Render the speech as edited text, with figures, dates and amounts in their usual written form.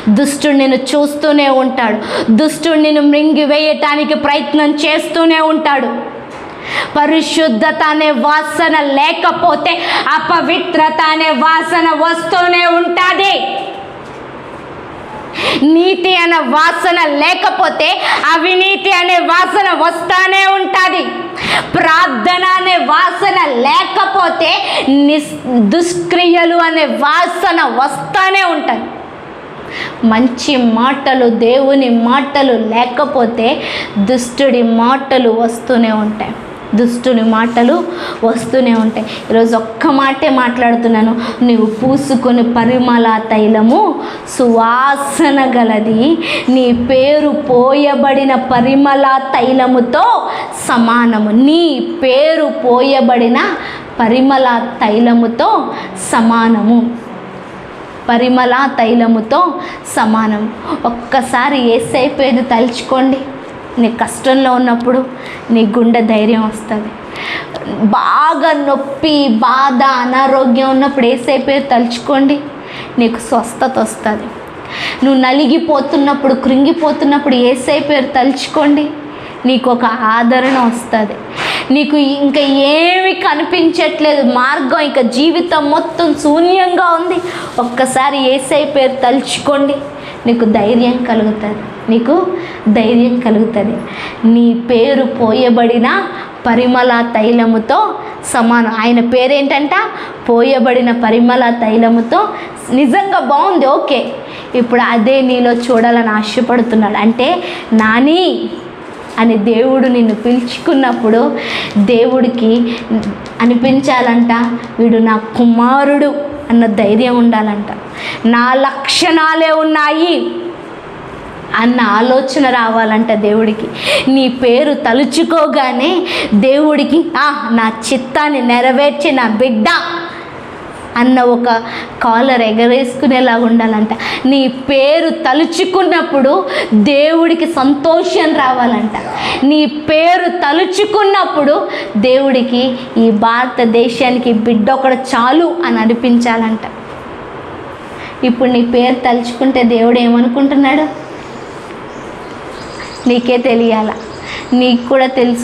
దుష్టుడు నిన్ను చూస్తూనే ఉంటాడు. దుష్టుడు నిన్ను మృంగివేయటానికి ప్రయత్నం చేస్తూనే ఉంటాడు. పరిశుద్ధత అనే వాసన లేకపోతే అపవిత్రత అనే వాసన వస్తూనే ఉంటుంది. నీతి అనే వాసన లేకపోతే అవినీతి అనే వాసన వస్తానే ఉంటుంది. ప్రార్థన అనే వాసన లేకపోతే దుష్క్రియలు అనే వాసన వస్తానే ఉంటుంది. మంచి మాటలు, దేవుని మాటలు లేకపోతే దుష్టుడి మాటలు వస్తూనే ఉంటాయి. దుష్టుని మాటలు వస్తూనే ఉంటాయి. ఈరోజు ఒక్క మాటే మాట్లాడుతున్నాను. నీవు పూసుకొని పరిమళ తైలము సువాసన గలది, నీ పేరు పోయబడిన పరిమళ తైలముతో సమానము. నీ పేరు పోయబడిన పరిమళ తైలముతో సమానము. పరిమళ తైలముతో సమానం. ఒక్కసారి యేసయ్య పేరు తలుచుకోండి. నీ కష్టంలో ఉన్నప్పుడు నీ గుండె ధైర్యం వస్తుంది. బాగా నొప్పి, బాధ, అనారోగ్యం ఉన్నప్పుడు యేసయ్య పేరు తలుచుకోండి, నీకు స్వస్థత వస్తుంది. నువ్వు నలిగిపోతున్నప్పుడు, కృంగిపోతున్నప్పుడు యేసయ్య పేరు తలుచుకోండి, నీకు ఒక ఆదరణ వస్తుంది. నీకు ఇంకా ఏమి కనిపించట్లేదు, మార్గం, ఇంకా జీవితం మొత్తం శూన్యంగా ఉంది, ఒక్కసారి యేసయ్య పేరు తలుచుకోండి, నీకు ధైర్యం కలుగుతుంది. నీకు ధైర్యం కలుగుతుంది. నీ పేరు పోయబడిన పరిమళ తైలముతో సమానం. ఆయన పేరేంటంట? పోయబడిన పరిమళ తైలముతో. నిజంగా బాగుంది, ఓకే. ఇప్పుడు అదే నీలో చూడాలని ఆశపడుతున్నాడు. అంటే నాని అని దేవుడు నిన్ను పిలుచుకున్నప్పుడు దేవుడికి అనిపించాలంట, వీడు నా కుమారుడు అన్న ధైర్యం ఉండాలంట. నా లక్షణాలే ఉన్నాయి అన్న ఆలోచన రావాలంట దేవుడికి. నీ పేరు తలుచుకోగానే దేవుడికి నా చిత్తాన్ని నెరవేర్చి నా బిడ్డ అన్న ఒక కాలర్ ఎగరేసుకునేలాగా ఉండాలంట. నీ పేరు తలుచుకున్నప్పుడు దేవుడికి సంతోషం రావాలంట. నీ పేరు తలుచుకున్నప్పుడు దేవుడికి ఈ భారతదేశానికి బిడ్డ ఒకడు చాలు అని అనిపించాలంట. ఇప్పుడు నీ పేరు తలుచుకుంటే దేవుడు ఏమనుకుంటున్నాడు నీకే తెలియాల. నీకు కూడా తెలుసు.